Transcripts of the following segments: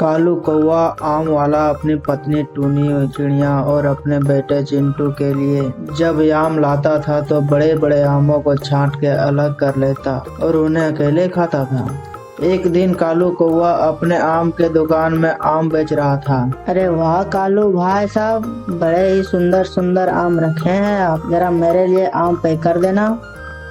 कालू कौवा आम वाला अपनी पत्नी टूनी चिड़िया और अपने बेटे चिंटू के लिए जब आम लाता था तो बड़े बड़े आमों को छांट के अलग कर लेता और उन्हें अकेले खाता था। एक दिन कालू कौवा अपने आम के दुकान में आम बेच रहा था। अरे वाह कालू भाई साहब, बड़े ही सुंदर सुंदर आम रखे हैं आप, जरा मेरे लिए आम पैक कर देना।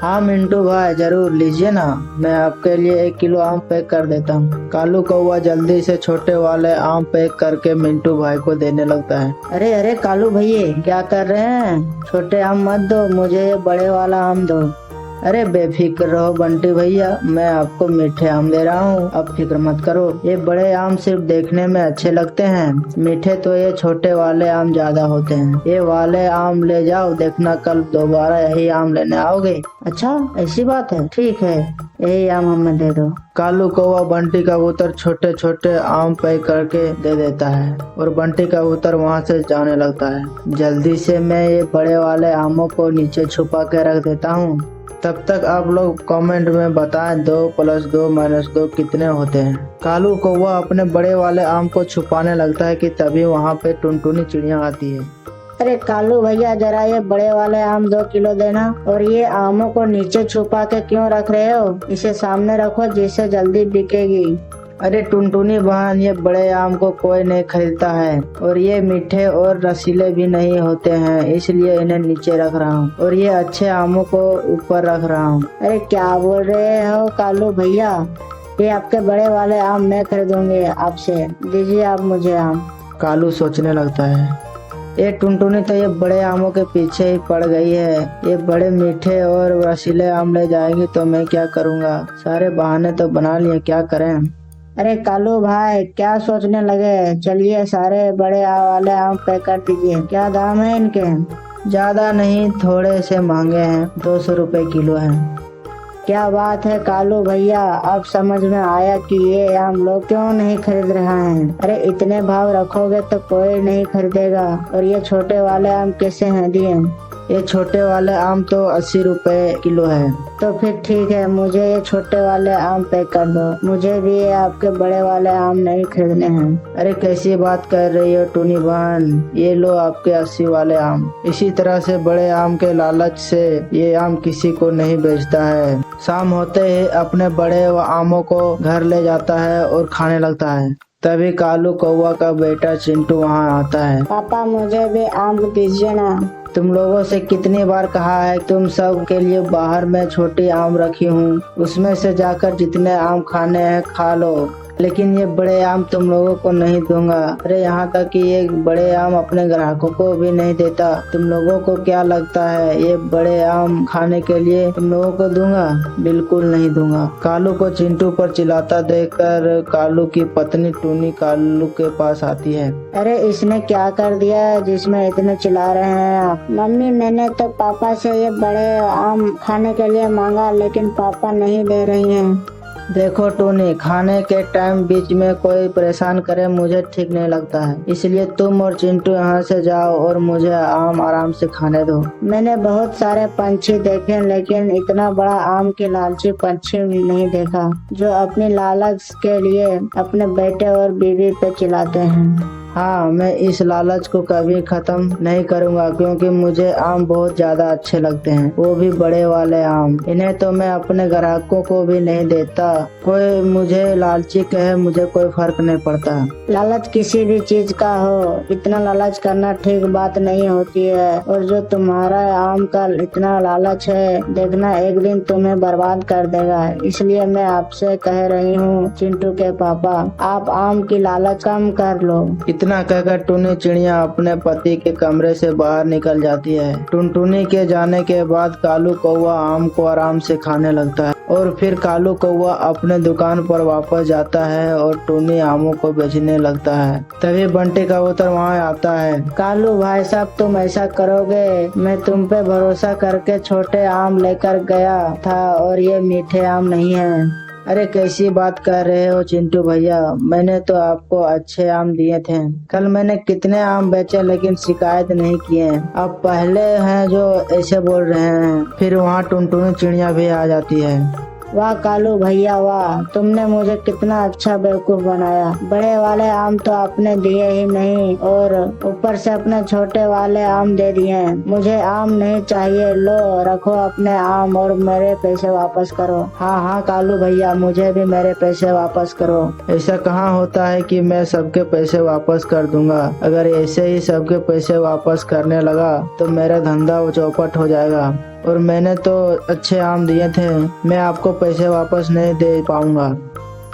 हाँ मिंटू भाई, जरूर लीजिए ना, मैं आपके लिए 1 किलो आम पैक कर देता हूँ। कालू कौवा जल्दी से छोटे वाले आम पैक करके मिंटू भाई को देने लगता है। अरे अरे कालू भैया क्या कर रहे हैं, छोटे आम मत दो, मुझे ये बड़े वाला आम दो। अरे बेफिक्र रहो बंटी भैया, मैं आपको मीठे आम दे रहा हूँ, अब फिक्र मत करो। ये बड़े आम सिर्फ देखने में अच्छे लगते हैं, मीठे तो ये छोटे वाले आम ज्यादा होते हैं। ये वाले आम ले जाओ, देखना कल दोबारा यही आम लेने आओगे। अच्छा ऐसी बात है, ठीक है यही आम हमें दे दो। कालू कौवा बंटी कबूतर छोटे छोटे आम पैक करके दे देता है और बंटी कबूतर वहाँ से जाने लगता है। जल्दी से मैं ये बड़े वाले आमों को नीचे छुपा के रख देता हूँ। तब तक आप लोग कमेंट में बताएं 2 + 2 - 2 कितने होते हैं। कालू कौवा अपने बड़े वाले आम को छुपाने लगता है कि तभी वहाँ पे टुनटुनी चिड़िया आती है। अरे कालू भैया जरा ये बड़े वाले आम 2 किलो देना, और ये आमों को नीचे छुपा के क्यों रख रहे हो, इसे सामने रखो जिससे जल्दी बिकेगी। अरे टुनटुनी बहन, ये बड़े आम को कोई नहीं खरीदता है और ये मीठे और रसीले भी नहीं होते हैं, इसलिए इन्हें नीचे रख रहा हूँ और ये अच्छे आमों को ऊपर रख रहा हूँ। अरे क्या बोल रहे हो कालू भैया, ये आपके बड़े वाले आम मैं खरीदूंगी आपसे, दीजिए आप मुझे आम। कालू सोचने लगता है, ये टुनटुनी तो ये बड़े आमों के पीछे ही पड़ गई है, ये बड़े मीठे और रसीले आम ले जाएगी तो मैं क्या करूँगा, सारे बहाने तो बना लिए, क्या करें। अरे कालू भाई क्या सोचने लगे, चलिए सारे बड़े वाले आम पैक कर दीजिए। क्या दाम है इनके? ज्यादा नहीं, थोड़े से महंगे हैं, 200 रुपए किलो हैं। क्या बात है कालू भैया, अब समझ में आया कि ये आम लोग क्यों नहीं खरीद रहे हैं। अरे इतने भाव रखोगे तो कोई नहीं खरीदेगा। और ये छोटे वाले आम कैसे हैं दिए? ये छोटे वाले आम तो 80 रुपए किलो है। तो फिर ठीक है, मुझे ये छोटे वाले आम पैक कर दो, मुझे भी ये आपके बड़े वाले आम नहीं खरीदने हैं। अरे कैसी बात कर रही हो टूनी बहन, ये लो आपके 80 वाले आम। इसी तरह से बड़े आम के लालच से ये आम किसी को नहीं बेचता है। शाम होते ही अपने बड़े आमों को घर ले जाता है और खाने लगता है। तभी कालू कौवा का बेटा चिंटू वहाँ आता है। पापा मुझे भी आम दीजिए ना। तुम लोगों से कितनी बार कहा है, तुम सब के लिए बाहर में छोटी आम रखी हूँ, उसमें से जाकर जितने आम खाने हैं खा लो, लेकिन ये बड़े आम तुम लोगों को नहीं दूंगा। अरे यहाँ तक कि ये बड़े आम अपने ग्राहकों को भी नहीं देता। तुम लोगों को क्या लगता है ये बड़े आम खाने के लिए तुम लोगों को दूंगा? बिल्कुल नहीं दूंगा। कालू को चिंटू पर चिल्लाता देखकर कालू की पत्नी टूनी कालू के पास आती है। अरे इसने क्या कर दिया जिसमें इतने चिल्ला रहे हैं आप? मम्मी मैंने तो पापा से ये बड़े आम खाने के लिए मांगा, लेकिन पापा नहीं दे रही हैं। देखो टूनी, खाने के टाइम बीच में कोई परेशान करे मुझे ठीक नहीं लगता है, इसलिए तुम और चिंटू यहाँ से जाओ और मुझे आम आराम से खाने दो। मैंने बहुत सारे पंछी देखे, लेकिन इतना बड़ा आम के लालची पंछी नहीं देखा जो अपनी लालच के लिए अपने बेटे और बीवी पे चिल्लाते हैं। हाँ, मैं इस लालच को कभी खत्म नहीं करूँगा, क्योंकि मुझे आम बहुत ज्यादा अच्छे लगते हैं, वो भी बड़े वाले आम। इन्हें तो मैं अपने ग्राहकों को भी नहीं देता। कोई मुझे लालची कहे, मुझे कोई फर्क नहीं पड़ता। लालच किसी भी चीज का हो, इतना लालच करना ठीक बात नहीं होती है। और जो तुम्हारा आम का इतना लालच है, देखना एक दिन तुम्हें बर्बाद कर देगा। इसलिए मैं आपसे कह रही हूँ चिंटू के पापा, आप आम की लालच कम कर लो। इतना कहकर टुनी चिड़िया अपने पति के कमरे से बाहर निकल जाती है। टुनटुनी के जाने के बाद कालू कौवा आम को आराम से खाने लगता है और फिर कालू कौवा अपने दुकान पर वापस जाता है और टुनी आमों को बेचने लगता है। तभी बंटी कबूतर वहाँ आता है। कालू भाई साहब तुम ऐसा करोगे, मैं तुम पे भरोसा करके छोटे आम लेकर गया था और ये मीठे आम नहीं है। अरे कैसी बात कर रहे हो चिंटू भैया, मैंने तो आपको अच्छे आम दिए थे। कल मैंने कितने आम बेचे लेकिन शिकायत नहीं किए। अब पहले हैं जो ऐसे बोल रहे हैं। फिर वहाँ टुनटुनी चिड़िया भी आ जाती है। वाह कालू भैया वाह, तुमने मुझे कितना अच्छा बेवकूफ बनाया। बड़े वाले आम तो आपने दिए ही नहीं और ऊपर से अपने छोटे वाले आम दे दिए। मुझे आम नहीं चाहिए, लो रखो अपने आम और मेरे पैसे वापस करो। हाँ हाँ कालू भैया, मुझे भी मेरे पैसे वापस करो। ऐसा कहाँ होता है कि मैं सबके पैसे वापस कर दूंगा। अगर ऐसे ही सबके पैसे वापस करने लगा तो मेरा धंधा चौपट हो जाएगा और मैंने तो अच्छे आम दिए थे, मैं आपको पैसे वापस नहीं दे पाऊंगा।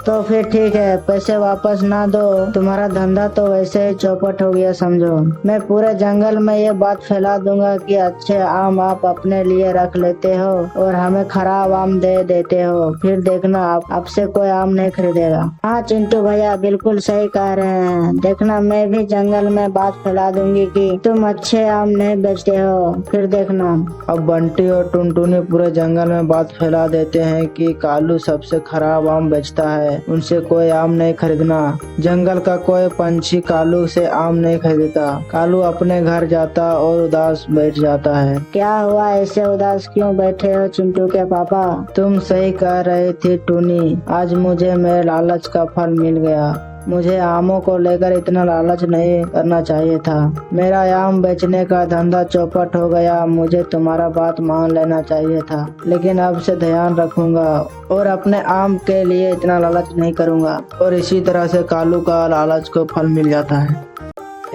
तो फिर ठीक है, पैसे वापस ना दो, तुम्हारा धंधा तो वैसे ही चौपट हो गया समझो। मैं पूरे जंगल में ये बात फैला दूंगा कि अच्छे आम आप अपने लिए रख लेते हो और हमें खराब आम दे देते हो। फिर देखना आपसे कोई आम नहीं खरीदेगा। हाँ चिंटू भैया बिल्कुल सही कह रहे हैं। देखना मैं भी जंगल में बात फैला दूंगी कि तुम अच्छे आम नहीं बेचते हो, फिर देखना। अब बंटी और टुनटुनी पूरे जंगल में बात फैला देते हैं कि कालू सबसे खराब आम बेचता है, उनसे कोई आम नहीं खरीदना। जंगल का कोई पंछी कालू से आम नहीं खरीदता। कालू अपने घर जाता और उदास बैठ जाता है। क्या हुआ, ऐसे उदास क्यों बैठे हो चिंटू के पापा? तुम सही कह रही थी टूनी, आज मुझे मेरे लालच का फल मिल गया। मुझे आमों को लेकर इतना लालच नहीं करना चाहिए था। मेरा आम बेचने का धंधा चौपट हो गया। मुझे तुम्हारा बात मान लेना चाहिए था, लेकिन अब से ध्यान रखूंगा और अपने आम के लिए इतना लालच नहीं करूंगा। और इसी तरह से कालू का लालच को फल मिल जाता है।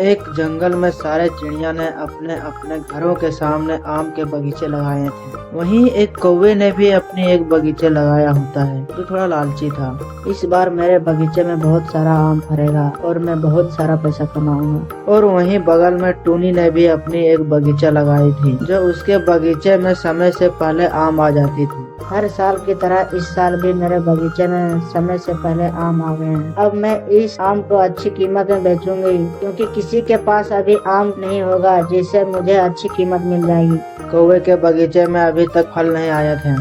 एक जंगल में सारे चिड़िया ने अपने अपने घरों के सामने आम के बगीचे लगाए थे। वहीं एक कौवे ने भी अपनी एक बगीचे लगाया होता है, जो थोड़ा लालची था। इस बार मेरे बगीचे में बहुत सारा आम फरेगा और मैं बहुत सारा पैसा कमाऊंगा। और वहीं बगल में टूनी ने भी अपनी एक बगीचा लगाई थी, जो उसके बगीचे में समय से पहले आम आ जाती थी। हर साल की तरह इस साल भी मेरे बगीचे में समय से पहले आम आ गए हैं। अब मैं इस आम को अच्छी कीमत में बेचूंगी, क्योंकि किसी के पास अभी आम नहीं होगा जिससे मुझे अच्छी कीमत मिल जाएगी। कौवे के बगीचे में अभी तक फल नहीं आए थे।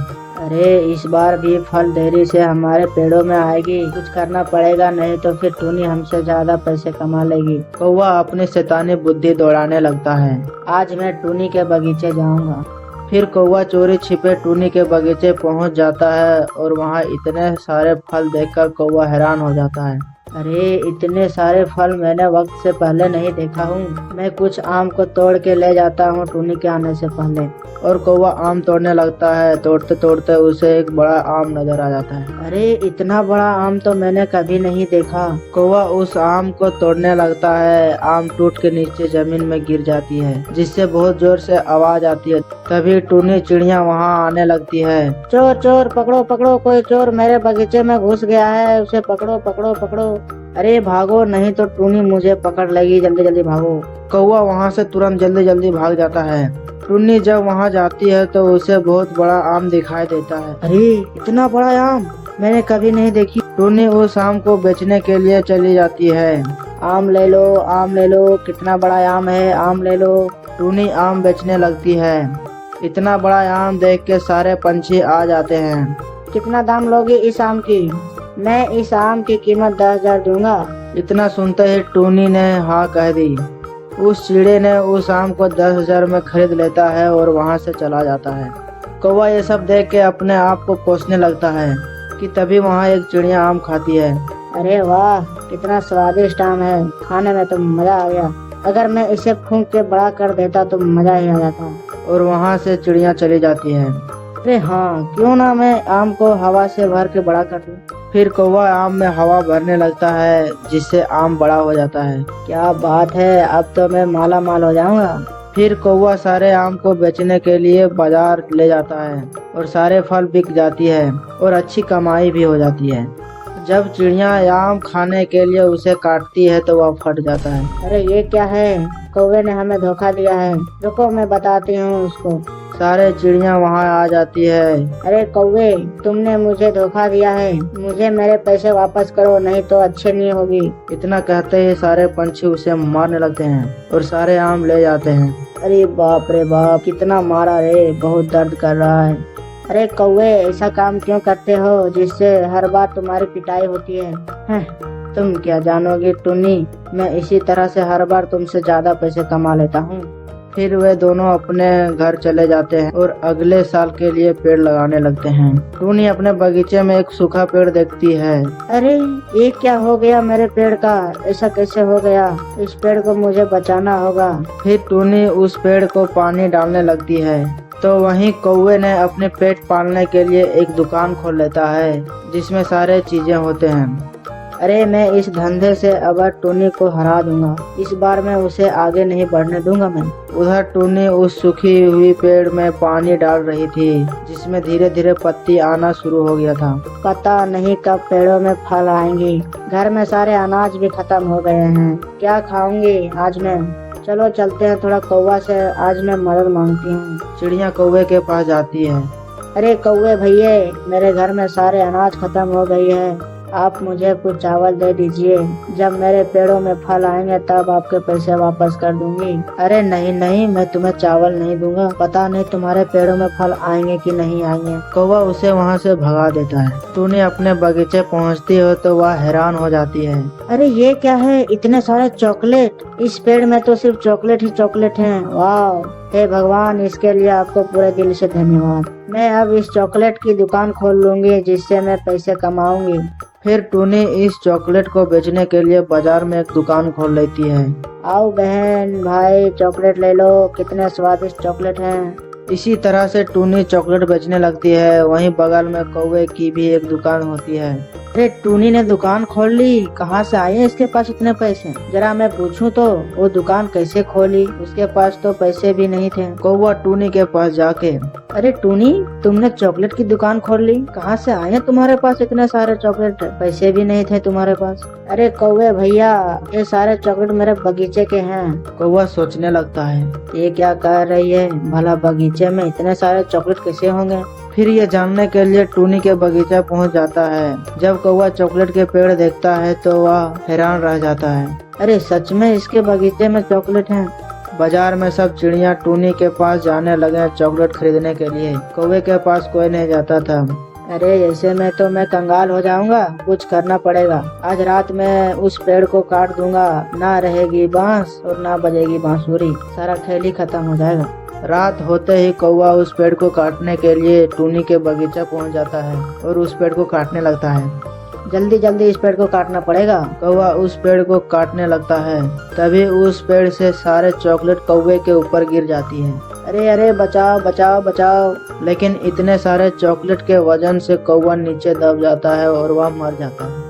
अरे इस बार भी फल देरी से हमारे पेड़ों में आएगी, कुछ करना पड़ेगा, नहीं तो फिर टूनी हमसे ज्यादा पैसे कमा लेगी। कौवा अपनी शैतानी बुद्धि दौड़ाने लगता है। आज मैं टूनी के बगीचे जाऊंगा। फिर कौवा चोरी छिपे टूनी के बगीचे पहुंच जाता है और वहां इतने सारे फल देखकर कौवा हैरान हो जाता है। अरे इतने सारे फल मैंने वक्त से पहले नहीं देखा हूँ। मैं कुछ आम को तोड़ के ले जाता हूँ टूनी के आने से पहले। और कौवा आम तोड़ने लगता है। तोड़ते तोड़ते उसे एक बड़ा आम नजर आ जाता है। अरे इतना बड़ा आम तो मैंने कभी नहीं देखा। कौवा उस आम को तोड़ने लगता है। आम टूट के नीचे जमीन में गिर जाती है, जिससे बहुत जोर से आवाज आती है। तभी टूनी चिड़िया वहाँ आने लगती है। चोर चोर पकड़ो पकड़ो, कोई चोर मेरे बगीचे में घुस गया है, उसे पकड़ो पकड़ो पकड़ो। अरे भागो, नहीं तो टूनी मुझे पकड़ लेगी, जल्दी जल्दी भागो। कौवा वहाँ से तुरंत जल्दी जल्दी भाग जाता है। टूनी जब वहाँ जाती है तो उसे बहुत बड़ा आम दिखाई देता है। अरे इतना बड़ा आम मैंने कभी नहीं देखी। टूनी उस आम को बेचने के लिए चली जाती है। आम ले लो, आम ले लो, कितना बड़ा आम है, आम ले लो। टूनी आम बेचने लगती है। इतना बड़ा आम देख के सारे पंछी आ जाते हैं। कितना दाम लोगे इस आम की? मैं इस आम की कीमत 10,000 दूंगा। इतना सुनते ही टूनी ने हाँ कह दी। उस चिड़े ने उस आम को 10,000 में खरीद लेता है और वहाँ से चला जाता है। कौवा ये सब देख के अपने आप को कोसने लगता है कि तभी वहाँ एक चिड़िया आम खाती है। अरे वाह, कितना स्वादिष्ट आम है, खाने में तो मजा आ गया। अगर मैं इसे फूंक के बड़ा कर देता तो मजा ही आ जाता। और वहाँ से चिड़िया चली जाती है। अरे हाँ, क्यों ना मैं आम को हवा से भर के बड़ा कर दूं। फिर कौवा आम में हवा भरने लगता है, जिससे आम बड़ा हो जाता है। क्या बात है, अब तो मैं माला माल हो जाऊंगा। फिर कौवा सारे आम को बेचने के लिए बाजार ले जाता है और सारे फल बिक जाती है और अच्छी कमाई भी हो जाती है। जब चिड़िया आम खाने के लिए उसे काटती है तो वह फट जाता है। अरे ये क्या है, कौवे ने हमें धोखा दिया है। रुको मैं बताती हूँ उसको। सारे चिड़िया वहाँ आ जाती है। अरे कौवे, तुमने मुझे धोखा दिया है, मुझे मेरे पैसे वापस करो, नहीं तो अच्छे नहीं होगी। इतना कहते ही सारे पंछी उसे मारने लगते हैं और सारे आम ले जाते हैं। अरे बाप रे बाप, कितना मारा रे, बहुत दर्द कर रहा है। अरे कौवे, ऐसा काम क्यों करते हो जिससे हर बार तुम्हारी पिटाई होती है? तुम क्या जानोगे टुन्नी, मैं इसी तरह से हर बार तुमसे ज्यादा पैसे कमा लेता हूँ। फिर वे दोनों अपने घर चले जाते हैं और अगले साल के लिए पेड़ लगाने लगते हैं। टूनी अपने बगीचे में एक सूखा पेड़ देखती है। अरे ये क्या हो गया मेरे पेड़ का, ऐसा कैसे हो गया, इस पेड़ को मुझे बचाना होगा। फिर टूनी उस पेड़ को पानी डालने लगती है तो वहीं कौवे ने अपने पेट पालने के लिए एक दुकान खोल लेता है जिसमें सारे चीजें होते हैं। अरे मैं इस धंधे से अगर टूनी को हरा दूंगा, इस बार मैं उसे आगे नहीं बढ़ने दूंगा मैं। उधर टूनी उस सूखी हुई पेड़ में पानी डाल रही थी जिसमें धीरे धीरे पत्ती आना शुरू हो गया था। पता नहीं कब पेड़ों में फल आएंगे, घर में सारे अनाज भी खत्म हो गए हैं, क्या खाऊंगी आज मैं। चलो चलते हैं, थोड़ा कौवा से आज मैं मदद मांगती हूँ। चिड़िया कौवे के पास जाती है। अरे कौवे भैया, मेरे घर में सारे अनाज खत्म हो गई है, आप मुझे कुछ चावल दे दीजिए, जब मेरे पेड़ों में फल आएंगे तब आपके पैसे वापस कर दूंगी। अरे नहीं नहीं, मैं तुम्हें चावल नहीं दूंगा, पता नहीं तुम्हारे पेड़ों में फल आएंगे कि नहीं आएंगे। कौवा उसे वहाँ से भगा देता है। टूनी अपने बगीचे पहुँचती हो तो वह हैरान हो जाती है। अरे ये क्या है, इतने सारे चॉकलेट, इस पेड़ में तो सिर्फ चॉकलेट ही चॉकलेट हैं। वाह, हे भगवान, इसके लिए आपको पूरे दिल से धन्यवाद। मैं अब इस चॉकलेट की दुकान खोल लूंगी जिससे मैं पैसे कमाऊंगी। फिर टूनी इस चॉकलेट को बेचने के लिए बाजार में एक दुकान खोल लेती है। आओ बहन भाई, चॉकलेट ले लो, कितने स्वादिष्ट चॉकलेट हैं। इसी तरह से टूनी चॉकलेट बेचने लगती है। वहीं बगल में कौवे की भी एक दुकान होती है। अरे टूनी ने दुकान खोल ली, कहाँ से आए इसके पास इतने पैसे, जरा मैं पूछूं तो वो दुकान कैसे खोली, उसके पास तो पैसे भी नहीं थे। कौवा टूनी के पास जाके, अरे टूनी, तुमने चॉकलेट की दुकान खोल ली, कहाँ से आए तुम्हारे पास इतने सारे चॉकलेट, पैसे भी नहीं थे तुम्हारे पास। अरे कौवे भैया, ये सारे चॉकलेट मेरे बगीचे के हैं। कौवा सोचने लगता है, ये क्या कर रही है, भला बगीचे में इतने सारे चॉकलेट कैसे होंगे। फिर ये जानने के लिए टूनी के बगीचा पहुंच जाता है। जब कौवा चॉकलेट के पेड़ देखता है तो वह हैरान रह जाता है। अरे सच में इसके बगीचे में चॉकलेट हैं। बाजार में सब चिड़िया टूनी के पास जाने लगे चॉकलेट खरीदने के लिए। कौवे के पास कोई नहीं जाता था। अरे ऐसे में तो मैं कंगाल हो जाऊंगा, कुछ करना पड़ेगा। आज रात में उस पेड़ को काट दूंगा, ना रहेगी बांस और ना बजेगी बांसुरी, सारा खेल ही खत्म हो जाएगा। रात होते ही कौवा उस पेड़ को काटने के लिए टूनी के बगीचा पहुंच जाता है और उस पेड़ को काटने लगता है। जल्दी जल्दी इस पेड़ को काटना पड़ेगा। कौवा उस पेड़ को काटने लगता है। तभी उस पेड़ से सारे चॉकलेट कौवे के ऊपर गिर जाती है। अरे अरे, बचाओ बचाओ बचाओ। लेकिन इतने सारे चॉकलेट के वजन से कौवा नीचे दब जाता है और वह मर जाता है।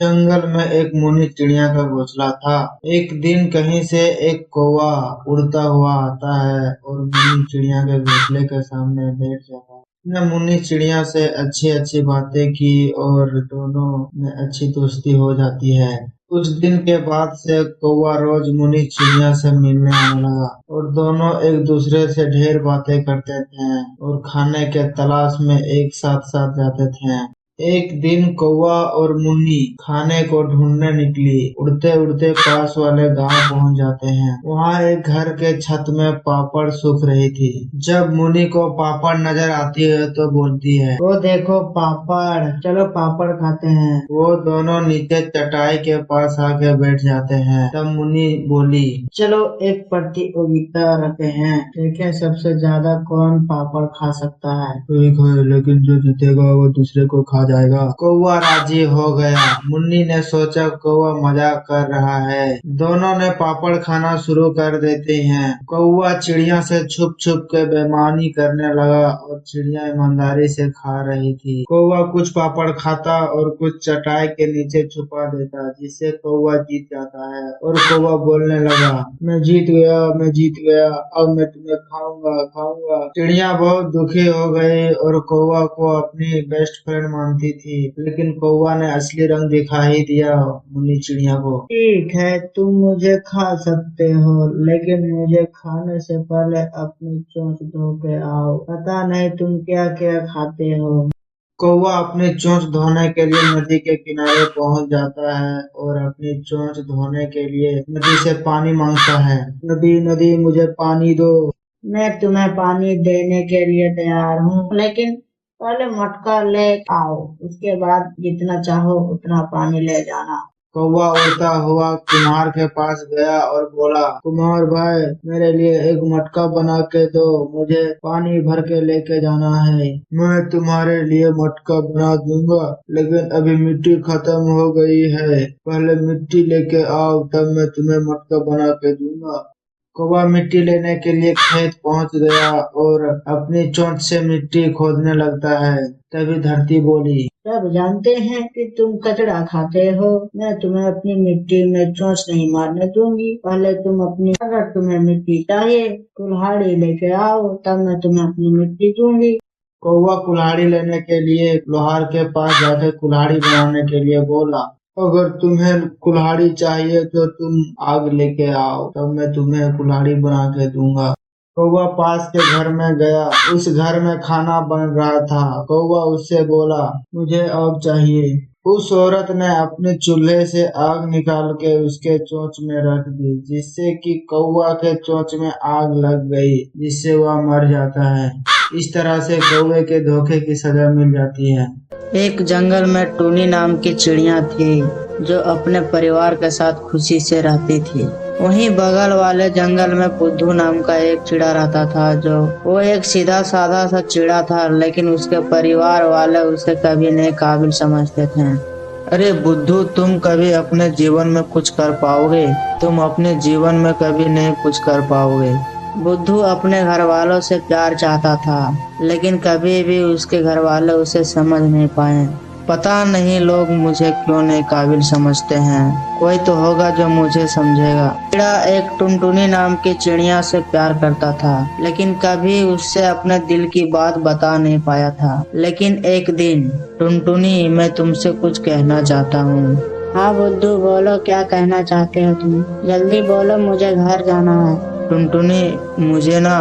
जंगल में एक मुन्नी चिड़िया का घोंसला था। एक दिन कहीं से एक कौवा उड़ता हुआ आता है और मुन्नी चिड़िया के घोंसले के सामने बैठ जाता है। उसने मुन्नी चिड़िया से अच्छी अच्छी बातें की और दोनों में अच्छी दोस्ती हो जाती है। कुछ दिन के बाद से कौवा रोज मुन्नी चिड़िया से मिलने आने लगा और दोनों एक दूसरे से ढेर बातें करते थे और खाने के तलाश में एक साथ साथ जाते थे। एक दिन कौवा और मुन्नी खाने को ढूंढने निकली। उड़ते उड़ते पास वाले गांव पहुंच जाते हैं। वहां एक घर के छत में पापड़ सूख रही थी। जब मुन्नी को पापड़ नजर आती है तो बोलती है, वो देखो पापड़, चलो पापड़ खाते हैं। वो दोनों नीचे चटाई के पास आके बैठ जाते हैं। तब मुन्नी बोली, चलो एक प्रतियोगिता रखते हैं, देखें सबसे ज्यादा कौन पापड़ खा सकता है। ठीक है, लेकिन जो जीतेगा वो दूसरे को खा जाएगा। कौवा राजी हो गया। मुन्नी ने सोचा कौवा मजाक कर रहा है। दोनों ने पापड़ खाना शुरू कर देते हैं। कौवा चिड़िया से छुप छुप के बेईमानी करने लगा और चिड़िया ईमानदारी से खा रही थी। कौवा कुछ पापड़ खाता और कुछ चटाई के नीचे छुपा देता, जिससे कौवा जीत जाता है। और कौवा बोलने लगा, मैं जीत गया, मैं जीत गया, अब मैं तुम्हें खाऊंगा खाऊंगा। चिड़िया बहुत दुखी हो गई और कौवा को अपनी बेस्ट फ्रेंड मानती थी, लेकिन कौवा ने असली रंग दिखा ही दिया मुन्नी चिड़िया को। ठीक है, तुम मुझे खा सकते हो, लेकिन मुझे खाने से पहले अपनी चोंच धो के आओ, पता नहीं तुम क्या क्या खाते हो। कौवा अपनी चोंच धोने के लिए नदी के किनारे पहुंच जाता है और अपनी चोंच धोने के लिए नदी से पानी मांगता है। नदी नदी, मुझे पानी दो। मैं तुम्हें पानी देने के लिए तैयार हूँ, लेकिन पहले मटका ले आओ, उसके बाद जितना चाहो उतना पानी ले जाना। कौवा उड़ता हुआ कुम्हार के पास गया और बोला, कुम्हार भाई, मेरे लिए एक मटका बना के दो, मुझे पानी भर के लेके जाना है। मैं तुम्हारे लिए मटका बना दूंगा, लेकिन अभी मिट्टी खत्म हो गई है, पहले मिट्टी लेके आओ, तब मैं तुम्हें मटका बना के दूंगा। कौवा मिट्टी लेने के लिए खेत पहुंच गया और अपनी चोंच से मिट्टी खोदने लगता है। तभी धरती बोली, सब जानते हैं कि तुम कचरा खाते हो, मैं तुम्हें अपनी मिट्टी में चोंच नहीं मारने दूंगी। पहले अगर तुम्हें मिट्टी चाहिए, कुल्हाड़ी लेके आओ, तब मैं तुम्हें अपनी मिट्टी दूंगी। कौवा कुल्हाड़ी लेने के लिए लोहार के पास जाकर कुल्हाड़ी बनाने के लिए बोला, अगर तुम्हें कुल्हाड़ी चाहिए तो तुम आग लेके आओ, तब मैं तुम्हें कुल्हाड़ी बना के दूंगा। कौवा पास के घर में गया, उस घर में खाना बन रहा था। कौवा उससे बोला, मुझे आग चाहिए। उस औरत ने अपने चूल्हे से आग निकाल के उसके चोंच में रख दी, जिससे कि कौवा के चोंच में आग लग गई, जिससे वह मर जाता है। इस तरह से कौवे के धोखे की सजा मिल जाती है। एक जंगल में टूनी नाम की चिड़िया थी जो अपने परिवार के साथ खुशी से रहती थी। वहीं बगल वाले जंगल में बुद्धू नाम का एक चिड़ा रहता था। वो एक सीधा साधा सा चिड़ा था, लेकिन उसके परिवार वाले उसे कभी नहीं काबिल समझते थे। अरे बुद्धू, तुम कभी अपने जीवन में कुछ कर पाओगे? तुम अपने जीवन में कभी नहीं कुछ कर पाओगे। बुद्धू अपने घर वालों से प्यार चाहता था, लेकिन कभी भी उसके घर वाले उसे समझ नहीं पाए। पता नहीं लोग मुझे क्यों नहीं काबिल समझते हैं, कोई तो होगा जो मुझे समझेगा। चिड़ा एक टुनटुनी नाम की चिड़िया से प्यार करता था, लेकिन कभी उससे अपने दिल की बात बता नहीं पाया था। लेकिन एक दिन, टुनटुनी, मैं तुमसे कुछ कहना चाहता हूँ। हाँ बुद्धू, बोलो, क्या कहना चाहते हो तुम? जल्दी बोलो, मुझे घर जाना है। टुनटुनी, मुझे ना।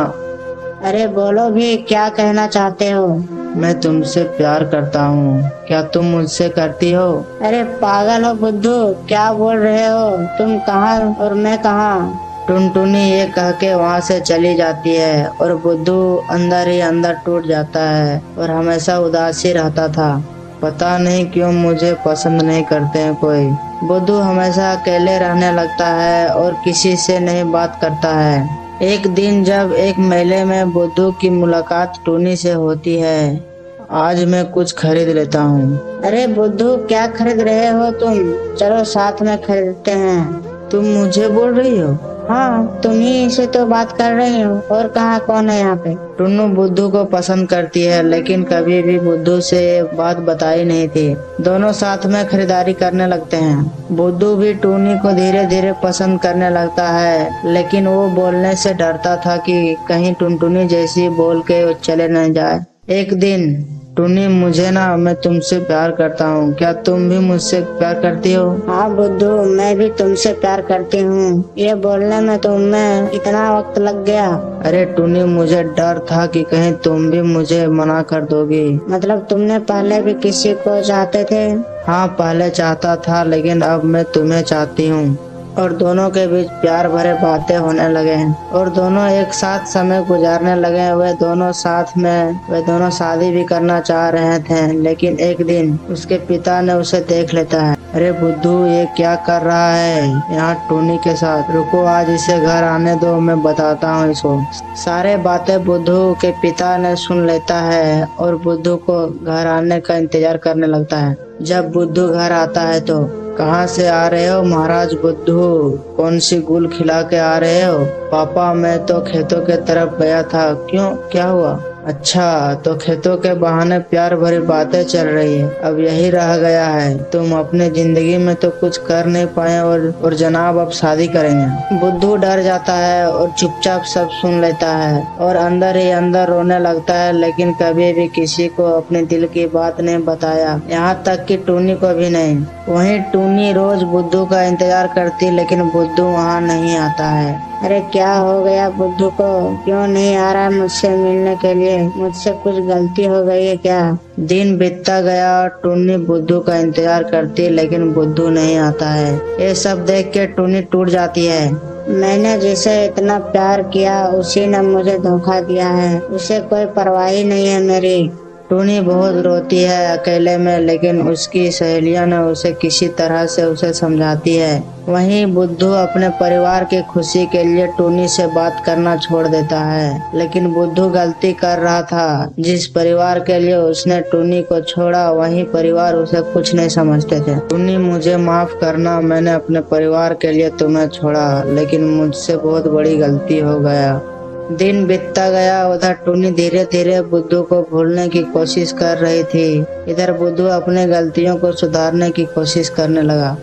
अरे बोलो भी, क्या कहना चाहते हो? मैं तुमसे प्यार करता हूँ, क्या तुम मुझसे करती हो? अरे पागल हो बुद्धू, क्या बोल रहे हो? तुम कहाँ और मैं कहाँ? टुनटुनी ये कह के वहाँ से चली जाती है और बुद्धू अंदर ही अंदर टूट जाता है और हमेशा उदास ही रहता था। पता नहीं क्यों मुझे पसंद नहीं करते हैं कोई। बुद्धू हमेशा अकेले रहने लगता है और किसी से नहीं बात करता है। एक दिन जब एक मेले में बुद्धू की मुलाकात टूनी से होती है। आज मैं कुछ खरीद लेता हूँ। अरे बुद्धू, क्या खरीद रहे हो तुम? चलो साथ में खरीदते हैं। तुम मुझे बोल रही हो? हाँ, तुम ही से तो बात कर रही हो, और कहाँ कौन है यहाँ पे? टुन्नू बुद्धू को पसंद करती है, लेकिन कभी भी बुद्धू से बात बताई नहीं थी। दोनों साथ में खरीदारी करने लगते हैं। बुद्धू भी टूनी को धीरे धीरे पसंद करने लगता है, लेकिन वो बोलने से डरता था कि कहीं टुनटुनी जैसी बोल के वो चले न जाए। एक दिन, टूनी, मुझे ना, मैं तुमसे प्यार करता हूँ, क्या तुम भी मुझसे प्यार करती हो? हाँ बुद्धू, मैं भी तुमसे प्यार करती हूँ। ये बोलने में तुम्हें इतना वक्त लग गया? अरे टूनी, मुझे डर था कि कहीं तुम भी मुझे मना कर दोगी। मतलब तुमने पहले भी किसी को चाहते थे? हाँ, पहले चाहता था, लेकिन अब मैं तुम्हें चाहती हूँ। और दोनों के बीच प्यार भरे बातें होने लगे और दोनों एक साथ समय गुजारने लगे। वे दोनों शादी भी करना चाह रहे थे, लेकिन एक दिन उसके पिता ने उसे देख लेता है। अरे बुद्धू, ये क्या कर रहा है यहाँ टूनी के साथ? रुको, आज इसे घर आने दो, मैं बताता हूँ इसको। सारे बातें बुद्धू के पिता ने सुन लेता है और बुद्धू को घर आने का इंतजार करने लगता है। जब बुद्धू घर आता है तो, कहाँ से आ रहे हो महाराज बुद्धू? कौन सी गुल खिला के आ रहे हो? पापा, मैं तो खेतों के तरफ गया था। क्यों, क्या हुआ? अच्छा, तो खेतों के बहाने प्यार भरी बातें चल रही है। अब यही रह गया है, तुम अपने जिंदगी में तो कुछ कर नहीं पाए और जनाब अब शादी करेंगे। बुद्धू डर जाता है और चुपचाप सब सुन लेता है और अंदर ही अंदर रोने लगता है, लेकिन कभी भी किसी को अपने दिल की बात नहीं बताया, यहाँ तक कि टूनी को भी नहीं। वहीं टूनी रोज बुद्धू का इंतजार करती, लेकिन बुद्धू वहाँ नहीं आता है। अरे क्या हो गया बुद्धू को? क्यों नहीं आ रहा है मुझसे मिलने के लिए? मुझसे कुछ गलती हो गई है क्या? दिन बीतता गया, टूनी बुद्धू का इंतजार करती, लेकिन बुद्धू नहीं आता है। ये सब देख के टूनी टूट जाती है। मैंने जिसे इतना प्यार किया, उसी ने मुझे धोखा दिया है। उसे कोई परवाह ही नहीं है मेरी। टूनी बहुत रोती है अकेले में, लेकिन उसकी सहेलियां ने उसे किसी तरह से उसे समझाती है। वहीं बुद्धू अपने परिवार की खुशी के लिए टूनी से बात करना छोड़ देता है, लेकिन बुद्धू गलती कर रहा था। जिस परिवार के लिए उसने टूनी को छोड़ा, वही परिवार उसे कुछ नहीं समझते थे। टूनी, मुझे माफ करना, मैंने अपने परिवार के लिए तुम्हें छोड़ा, लेकिन मुझसे बहुत बड़ी गलती हो गया। दिन बीतता गया। उधर टूनी धीरे धीरे बुद्धू को भूलने की कोशिश कर रही थी। इधर बुद्धू अपने गलतियों को सुधारने की कोशिश करने लगा।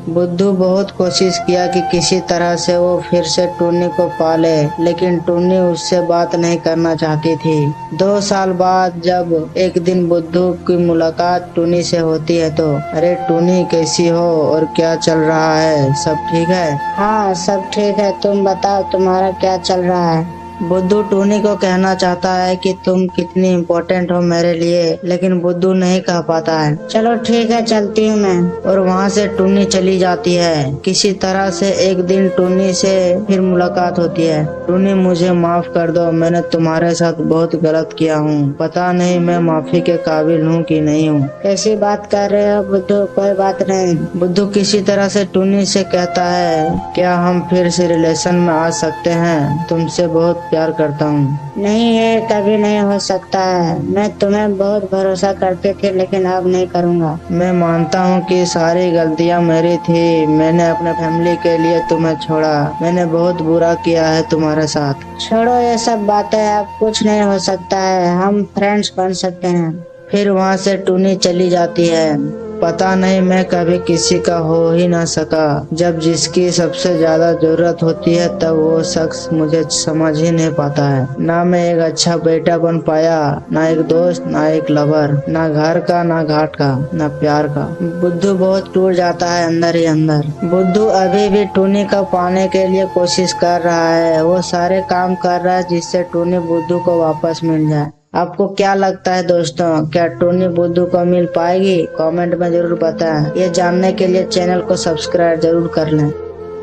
बुद्धू बहुत कोशिश किया कि किसी तरह से वो फिर से टूनी को पाले, लेकिन टूनी उससे बात नहीं करना चाहती थी। 2 साल बाद जब एक दिन बुद्धू की मुलाकात टूनी से होती है तो, अरे टूनी, कैसी हो और क्या चल रहा है? सब ठीक है? हाँ, सब ठीक है। तुम बताओ, तुम्हारा क्या चल रहा है? बुद्धू टूनी को कहना चाहता है कि तुम कितनी इम्पोर्टेंट हो मेरे लिए, लेकिन बुद्धू नहीं कह पाता है। चलो ठीक है, चलती हूँ मैं। और वहाँ से टूनी चली जाती है। किसी तरह से एक दिन टूनी से फिर मुलाकात होती है। टूनी, मुझे माफ कर दो, मैंने तुम्हारे साथ बहुत गलत किया हूँ। पता नहीं मैं माफी के काबिल हूँ कि नहीं हूँ। कैसी बात कर रहे हो बुद्धू? कोई बात नहीं। बुद्धू किसी तरह से टूनी से कहता है, क्या हम फिर से रिलेशन में आ सकते हैं? तुमसे बहुत प्यार करता हूँ। नहीं, ये कभी नहीं हो सकता है। मैं तुम्हें बहुत भरोसा करती थी, लेकिन अब नहीं करूँगा। मैं मानता हूँ कि सारी गलतियाँ मेरी थी। मैंने अपने फैमिली के लिए तुम्हें छोड़ा। मैंने बहुत बुरा किया है तुम्हारे साथ। छोड़ो ये सब बातें, अब कुछ नहीं हो सकता है। हम फ्रेंड्स बन सकते हैं। फिर वहाँ से टूनी चली जाती है। पता नहीं मैं कभी किसी का हो ही ना सका। जब जिसकी सबसे ज्यादा जरूरत होती है तब वो शख्स मुझे समझ ही नहीं पाता है। ना मैं एक अच्छा बेटा बन पाया, ना एक दोस्त, ना एक लवर, ना घर का, ना घाट का, ना प्यार का। बुद्धू बहुत टूट जाता है अंदर ही अंदर। बुद्धू अभी भी टूनी को पाने के लिए कोशिश कर रहा है। वो सारे काम कर रहा है जिससे टूनी बुद्धू को वापस मिल जाए। आपको क्या लगता है दोस्तों, क्या टूनी बुद्धू को मिल पाएगी? कमेंट में जरूर बताएं। ये जानने के लिए चैनल को सब्सक्राइब जरूर कर लें।